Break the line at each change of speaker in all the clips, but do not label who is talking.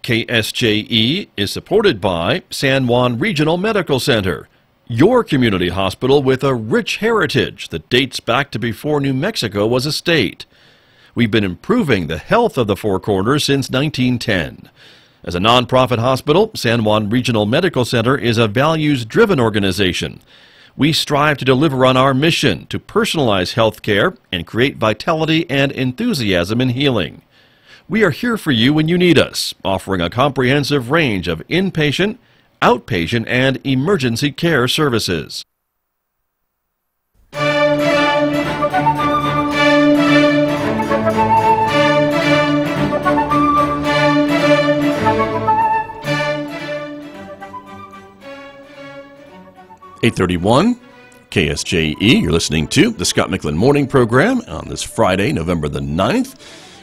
KSJE is supported by San Juan Regional Medical Center, your community hospital with a rich heritage that dates back to before New Mexico was a state. We've been improving the health of the Four Corners since 1910. As a nonprofit hospital, San Juan Regional Medical Center is a values-driven organization. We strive to deliver on our mission to personalize health care and create vitality and enthusiasm in healing. We are here for you when you need us, offering a comprehensive range of inpatient, outpatient, and emergency care services. (8:31) KSJE, you're listening to the Scott Michlin Morning Program on this Friday, November the 9th.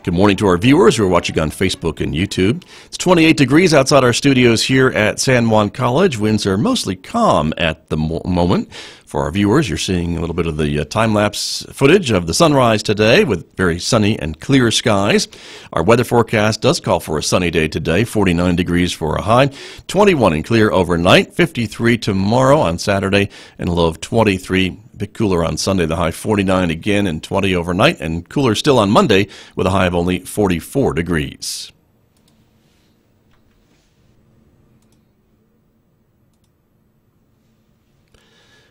Good morning to our viewers who are watching on Facebook and YouTube. It's 28 degrees outside our studios here at San Juan College. Winds are mostly calm at the moment. For our viewers, you're seeing a little bit of the time-lapse footage of the sunrise today with very sunny and clear skies. Our weather forecast does call for a sunny day today, 49 degrees for a high, 21 and clear overnight, 53 tomorrow on Saturday, and a low of 23. A bit cooler on Sunday, the high 49 again and 20 overnight, and cooler still on Monday with a high of only 44 degrees.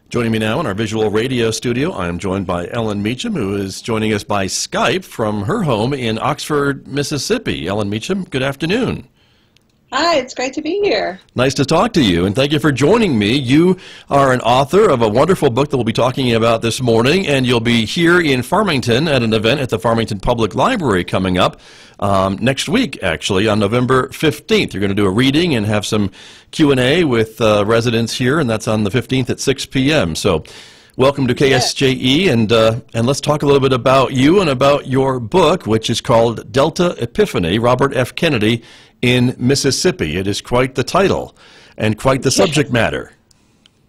Joining me now in our visual radio studio, I am joined by Ellen Meacham, who is joining us by Skype from her home in Oxford, Mississippi. Ellen Meacham, good afternoon.
Hi, it's great to be here.
Nice to talk to you, and thank you for joining me. You are an author of a wonderful book that we'll be talking about this morning, and you'll be here in Farmington at an event at the Farmington Public Library coming up next week, actually, on November 15th. You're going to do a reading and have some Q&A with residents here, and that's on the 15th at 6 p.m. So welcome to KSJE, and let's talk a little bit about you and about your book, which is called Delta Epiphany, Robert F. Kennedy in Mississippi. It is quite the title and quite the subject matter.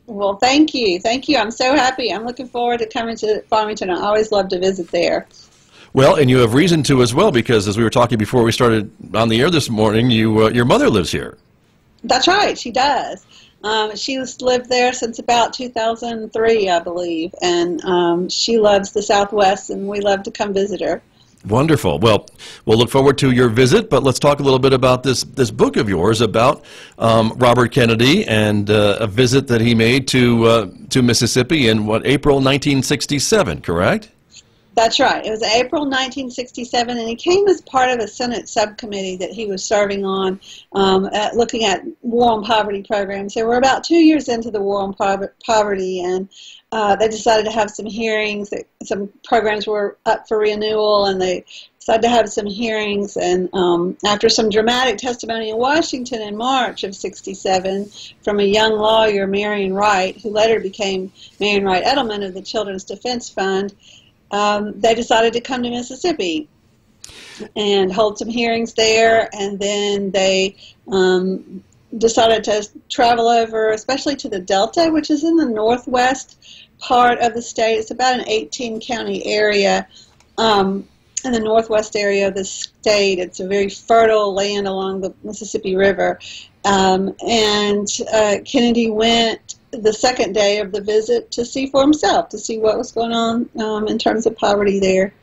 Well, thank you. Thank you. I'm so happy. I'm looking forward to coming to Farmington. I always love to visit there.
Well, and you have reason to as well, because as we were talking before we started on the air this morning, your mother lives here.
That's right. She does. She's lived there since about 2003, I believe, and she loves the Southwest, and we love to come visit her.
Wonderful. Well, we'll look forward to your visit, but let's talk a little bit about this book of yours about Robert Kennedy and a visit that he made to Mississippi in, April 1967, correct?
That's right. It was April 1967, and he came as part of a Senate subcommittee that he was serving on, looking at war on poverty programs. So we're about 2 years into the war on poverty, and they decided to have some hearings. Some programs were up for renewal, and they decided to have some hearings. And after some dramatic testimony in Washington in March of '67 from a young lawyer, Marion Wright, who later became Marion Wright Edelman of the Children's Defense Fund, they decided to come to Mississippi and hold some hearings there, and then they decided to travel over, especially to the Delta, which is in the northwest part of the state. It's about an 18-county area in the northwest area of the state. It's a very fertile land along the Mississippi River. And Kennedy went the second day of the visit to see for himself, to see what was going on in terms of poverty there.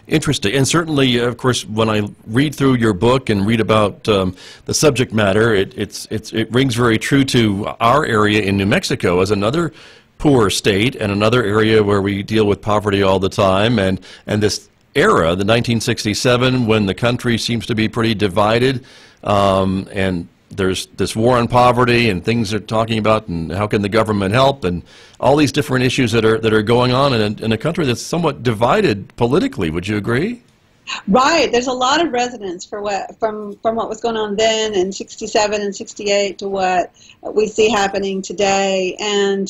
Interesting. And certainly, of course, when I read through your book and read about the subject matter, it rings very true to our area in New Mexico as another poor state and another area where we deal with poverty all the time. And this era, the 1967, when the country seems to be pretty divided, and there's this war on poverty and things they're talking about, and how can the government help, and all these different issues that are going on in a country that's somewhat divided politically. Would you agree?
Right. There's a lot of resonance from what was going on then in '67 and '68 to what we see happening today, and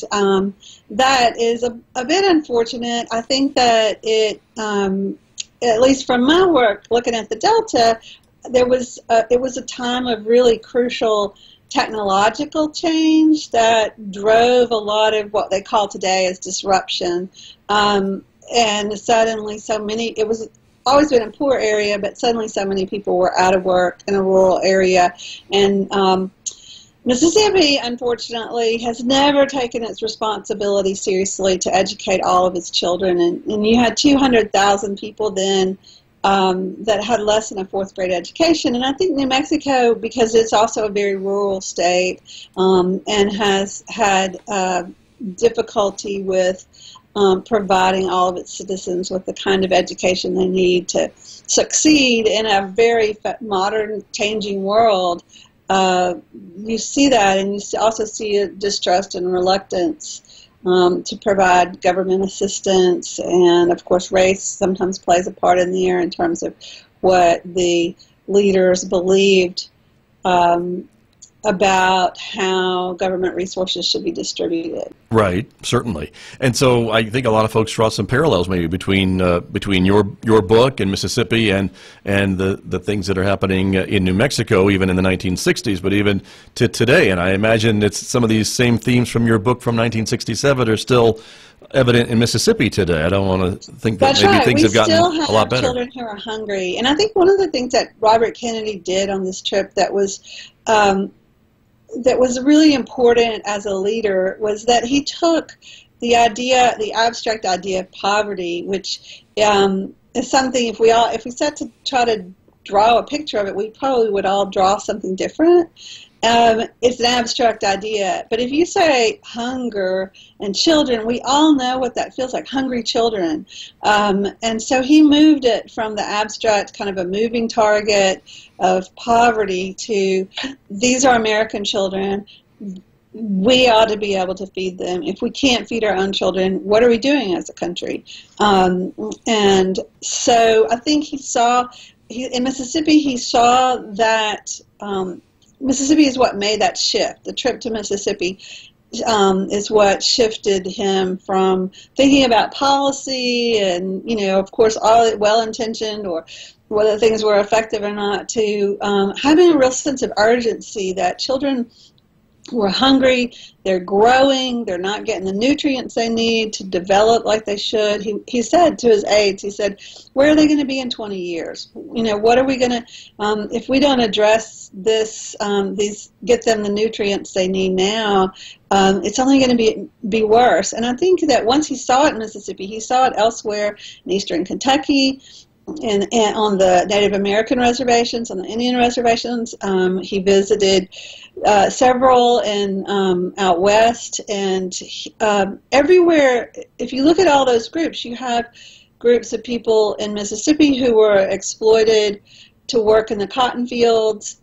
that is a bit unfortunate. I think that it, at least from my work looking at the Delta, it was a time of really crucial technological change that drove a lot of what they call today as disruption. And suddenly it was always been a poor area, but suddenly so many people were out of work in a rural area. And Mississippi, unfortunately, has never taken its responsibility seriously to educate all of its children. And you had 200,000 people then that had less than a fourth grade education. And I think New Mexico, because it's also a very rural state and has had difficulty with providing all of its citizens with the kind of education they need to succeed in a very modern, changing world, you see that, and you also see a distrust and reluctance to provide government assistance, and of course race sometimes plays a part in there in terms of what the leaders believed about how government resources should be distributed.
Right, certainly. And so I think a lot of folks draw some parallels maybe between your book in Mississippi and the things that are happening in New Mexico, even in the 1960s, but even to today. And I imagine it's some of these same themes from your book from 1967 are still evident in Mississippi today. I don't want to think that maybe things have gotten a lot better.
We still have children who are hungry. And I think one of the things that Robert Kennedy did on this trip that was really important as a leader was that he took the abstract idea of poverty, which is something if we set to try to draw a picture of it, we probably would all draw something different. It's an abstract idea, but if you say hunger and children, we all know what that feels like, hungry children. And so he moved it from the abstract, kind of a moving target of poverty to these are American children. We ought to be able to feed them. If we can't feed our own children, what are we doing as a country? And so I think in Mississippi, he saw that Mississippi is what made that shift. The trip to Mississippi is what shifted him from thinking about policy and, of course, all well-intentioned or whether things were effective or not, to having a real sense of urgency that children were hungry, they're growing, they're not getting the nutrients they need to develop like they should. He said to his aides, he said, where are they going to be in 20 years? What are we going to, if we don't address this, get them the nutrients they need now, it's only going to be worse. And I think that once he saw it in Mississippi, he saw it elsewhere in eastern Kentucky, and on the Native American reservations, on the Indian reservations. He visited several out west, and everywhere, if you look at all those groups, you have groups of people in Mississippi who were exploited to work in the cotton fields,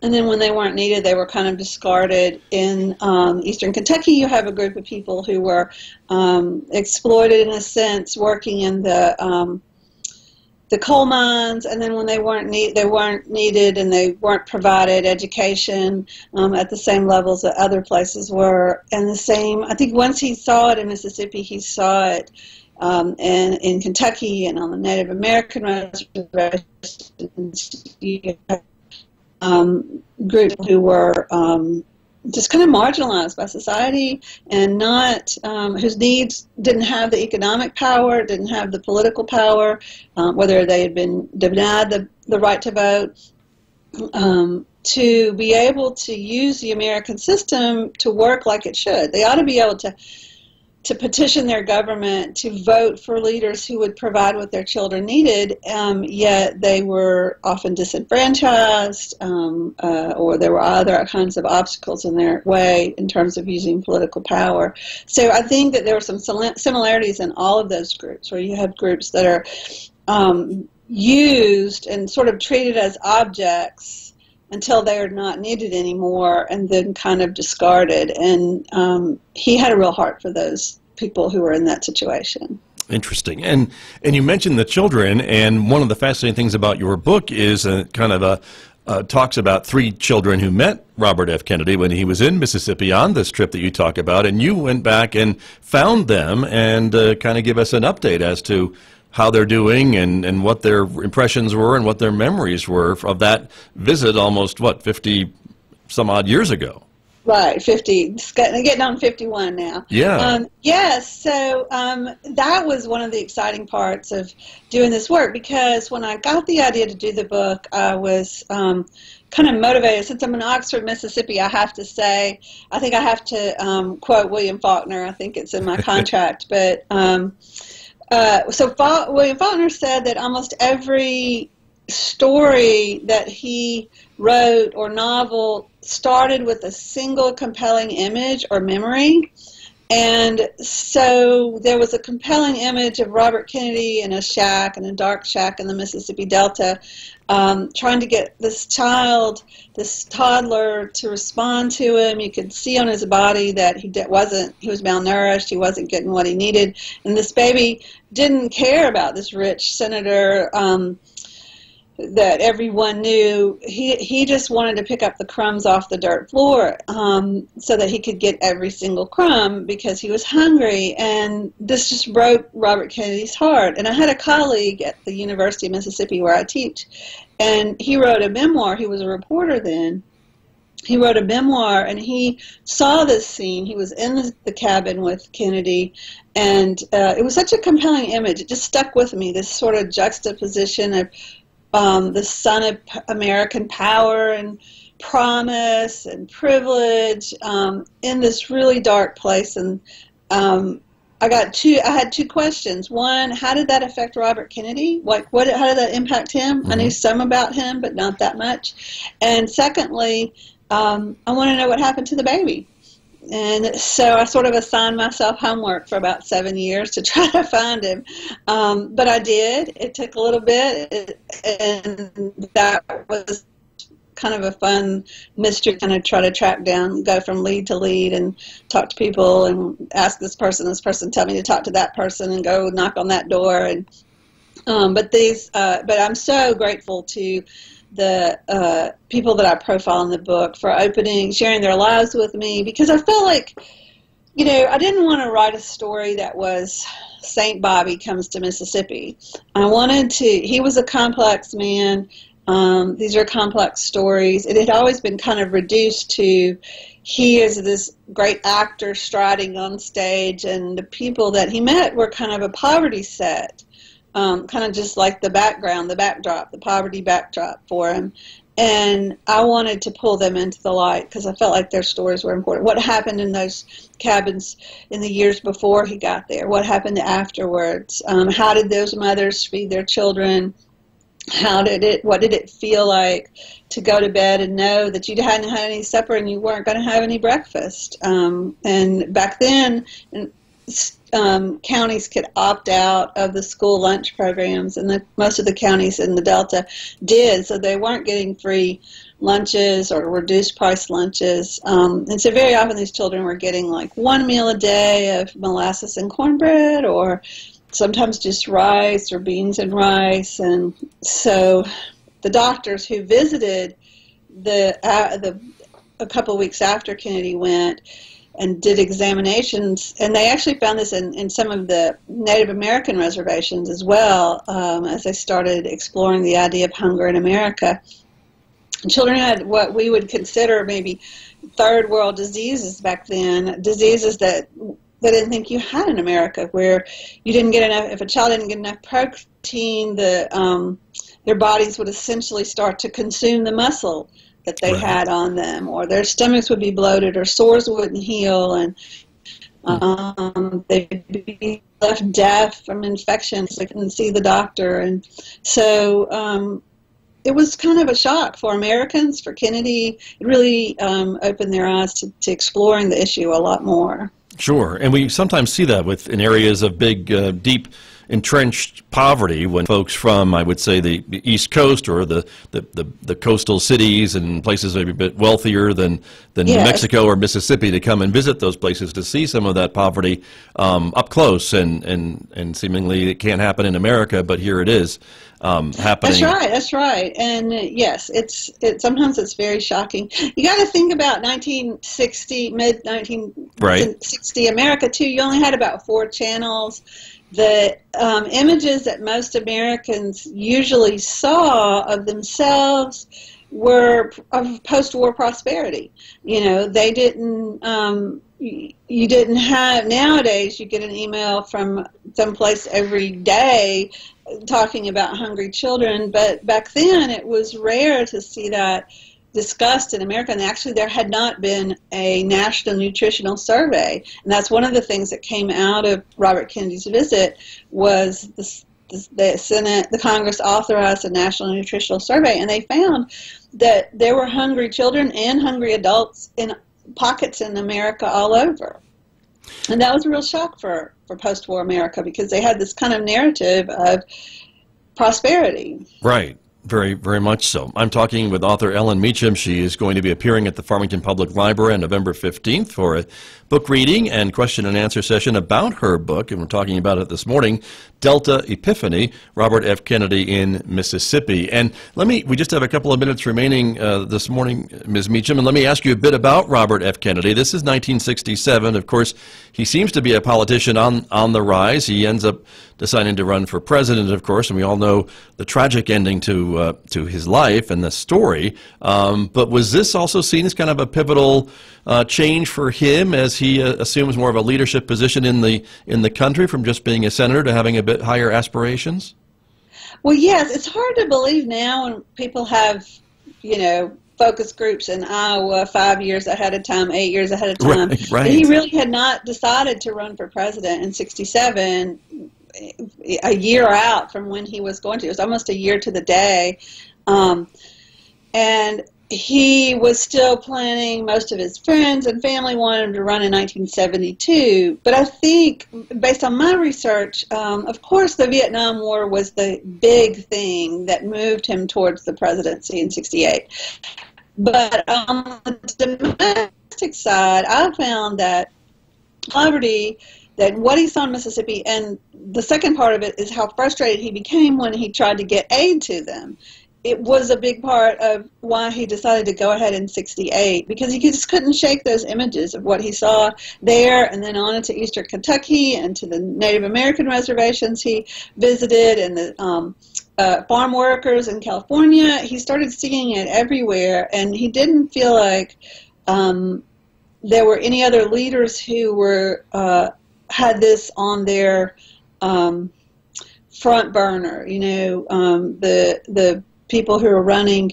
and then when they weren't needed, they were kind of discarded. In eastern Kentucky, you have a group of people who were exploited in a sense, working in the coal mines, and then when they weren't needed and they weren't provided education at the same levels that other places were. And the same, I think once he saw it in Mississippi, he saw it in Kentucky and on the Native American reservations. Groups who were just kind of marginalized by society and not whose needs didn't have the economic power, didn't have the political power, whether they had been denied the right to vote, to be able to use the American system to work like it should. They ought to be able to petition their government to vote for leaders who would provide what their children needed, yet they were often disenfranchised, or there were other kinds of obstacles in their way in terms of using political power. So I think that there were some similarities in all of those groups, where you have groups that are used and sort of treated as objects until they are not needed anymore, and then kind of discarded. And he had a real heart for those people who were in that situation.
Interesting. And you mentioned the children, and one of the fascinating things about your book is kind of talks about three children who met Robert F. Kennedy when he was in Mississippi on this trip that you talk about, and you went back and found them and kind of give us an update as to how they're doing and what their impressions were and what their memories were of that visit almost, 50 some odd years ago.
Right, 50. Getting on 51 now.
Yeah.
Yes, so that was one of the exciting parts of doing this work, because when I got the idea to do the book, I was kind of motivated. Since I'm in Oxford, Mississippi, I have to say, I think I have to quote William Faulkner. I think it's in my contract. But William Faulkner said that almost every story that he wrote or novel started with a single compelling image or memory. And so there was a compelling image of Robert Kennedy in a shack, in a dark shack in the Mississippi Delta, trying to get this child, this toddler, to respond to him. You could see on his body that he was malnourished, he wasn't getting what he needed. And this baby didn't care about this rich senator that everyone knew. He just wanted to pick up the crumbs off the dirt floor so that he could get every single crumb, because he was hungry. And this just broke Robert Kennedy's heart. And I had a colleague at the University of Mississippi where I teach, and he wrote a memoir. He was a reporter then. He wrote a memoir, and he saw this scene. He was in the cabin with Kennedy, and it was such a compelling image. It just stuck with me, this sort of juxtaposition of the son of American power and promise and privilege in this really dark place. And I had two questions. One, how did that affect Robert Kennedy? How did that impact him? Mm-hmm. I knew some about him, but not that much. And secondly, I want to know what happened to the baby. And so I sort of assigned myself homework for about 7 years to try to find him. But I did. It took a little bit, and that was kind of a fun mystery, kind of try to track down, go from lead to lead and talk to people and ask this person, tell me to talk to that person, and go knock on that door. And but I'm so grateful to the people that I profile in the book for sharing their lives with me, because I felt like, I didn't want to write a story that was St. Bobby comes to Mississippi. He was a complex man. These are complex stories. It had always been kind of reduced to, he is this great actor striding on stage, and the people that he met were kind of a poverty set. Kind of just like the poverty backdrop for him. And I wanted to pull them into the light because I felt like their stories were important. What happened in those cabins in the years before he got there? What happened afterwards? How did those mothers feed their children? What did it feel like to go to bed and know that you hadn't had any supper and you weren't going to have any breakfast? And back then, counties could opt out of the school lunch programs, and most of the counties in the Delta did, so they weren't getting free lunches or reduced price lunches. And so very often these children were getting like one meal a day of molasses and cornbread, or sometimes just rice or beans and rice. And so the doctors who visited a couple of weeks after Kennedy went and did examinations, and they actually found this in some of the Native American reservations as well, as they started exploring the idea of hunger in America. Children had what we would consider maybe third world diseases back then, diseases that they didn't think you had in America, where you didn't get enough, if a child didn't get enough protein, their bodies would essentially start to consume the muscle that they had on them, or their stomachs would be bloated, or sores wouldn't heal, and they'd be left deaf from infections. They couldn't see the doctor. And so it was kind of a shock for Americans, for Kennedy. It really opened their eyes to exploring the issue a lot more.
Sure, and we sometimes see that in areas of big, deep, entrenched poverty, when folks from, I would say, the East Coast or the coastal cities and places maybe a bit wealthier than New Mexico or Mississippi, to come and visit those places to see some of that poverty up close, and seemingly it can't happen in America, but here it is happening.
That's right. And yes, sometimes it's very shocking. You got to think about 1960, mid-1960 America too. You only had about 4 channels. The images that most Americans usually saw of themselves were of post-war prosperity. You know, they didn't, you didn't have, nowadays you get an email from someplace every day talking about hungry children, but back then it was rare to see that discussed in America, and actually there had not been a national nutritional survey, and that's one of the things that came out of Robert Kennedy's visit was the Senate, the Congress authorized a national nutritional survey, and they found that there were hungry children and hungry adults in pockets in America all over. And that was a real shock for post-war America, because they had this kind of narrative of prosperity.
Right. Very, very much so. I'm talking with author Ellen Meacham. She is going to be appearing at the Farmington Public Library on November 15th for a book reading and question and answer session about her book, and we're talking about it this morning, Delta Epiphany, Robert F. Kennedy in Mississippi. And we just have a couple of minutes remaining this morning, Ms. Meacham, and let me ask you a bit about Robert F. Kennedy. This is 1967. Of course, he seems to be a politician on the rise. He ends up deciding to run for president, of course, and we all know the tragic ending to his life and the story. But was this also seen as kind of a pivotal change for him as he assumes more of a leadership position in the country, from just being a senator to having a bit higher aspirations?
Well, yes, it's hard to believe now when people have, you know, focus groups in Iowa 5 years ahead of time, 8 years ahead of time.
Right.
He really had not decided to run for president in 67, a year out from when he was going to. It was almost a year to the day. And he was still planning. Most of his friends and family wanted him to run in 1972. But I think, based on my research, of course, the Vietnam War was the big thing that moved him towards the presidency in 68. But on the domestic side, I found that poverty, that what he saw in Mississippi, and the second part of it is how frustrated he became when he tried to get aid to them. It was a big part of why he decided to go ahead in 68, because he just couldn't shake those images of what he saw there, and then on into eastern Kentucky and to the Native American reservations he visited, and the farm workers in California. He started seeing it everywhere, and he didn't feel like there were any other leaders who were had this on their front burner. You know, the people who were running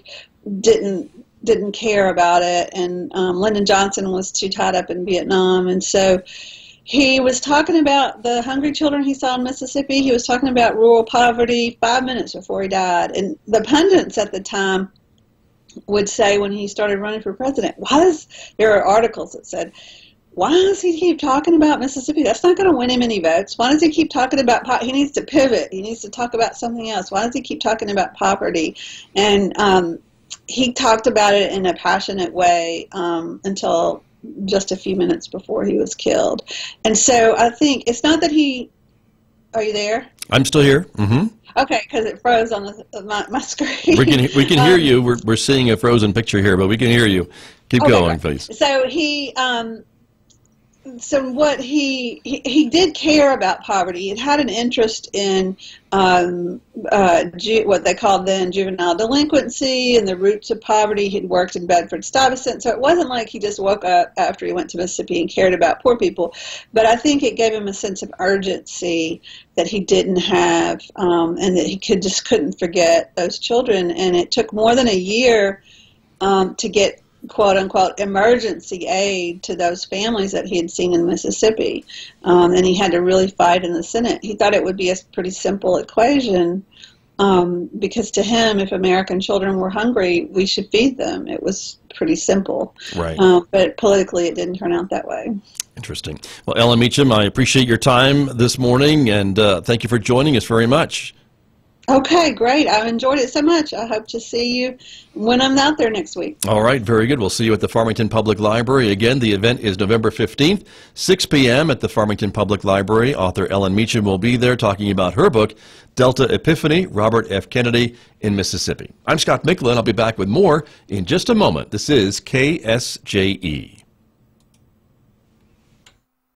didn't care about it, and Lyndon Johnson was too tied up in Vietnam, and so he was talking about the hungry children he saw in Mississippi. He was talking about rural poverty 5 minutes before he died, and the pundits at the time would say, when he started running for president, there are articles that said, why does he keep talking about Mississippi? That's not going to win him any votes. Why does he keep talking about he needs to pivot. He needs to talk about something else. Why does he keep talking about poverty? And he talked about it in a passionate way until just a few minutes before he was killed. And so I think it's not that he... Are you there?
I'm still here. Mm-hmm.
Okay, because it froze on my screen.
We can hear you. We're seeing a frozen picture here, but we can hear you. Keep going, please.
So he... So what he did care about poverty. He had an interest in what they called then juvenile delinquency and the roots of poverty. He'd worked in Bedford-Stuyvesant, so it wasn't like he just woke up after he went to Mississippi and cared about poor people. But I think it gave him a sense of urgency that he didn't have, and that he just couldn't forget those children. And it took more than a year to get quote-unquote emergency aid to those families that he had seen in Mississippi, and he had to really fight in the Senate. He thought it would be a pretty simple equation, because to him, if American children were hungry, we should feed them. It was pretty simple.
Right.
But politically, it didn't turn out that way.
Interesting. Well, Ellen Meacham, I appreciate your time this morning, and thank you for joining us very much.
Okay, great. I've enjoyed it so much. I hope to see you when I'm out there next week.
All right, very good. We'll see you at the Farmington Public Library. Again, the event is November 15th, 6 p.m. at the Farmington Public Library. Author Ellen Meacham will be there talking about her book, Delta Epiphany, Robert F. Kennedy in Mississippi. I'm Scott Michlin. I'll be back with more in just a moment. This is KSJE.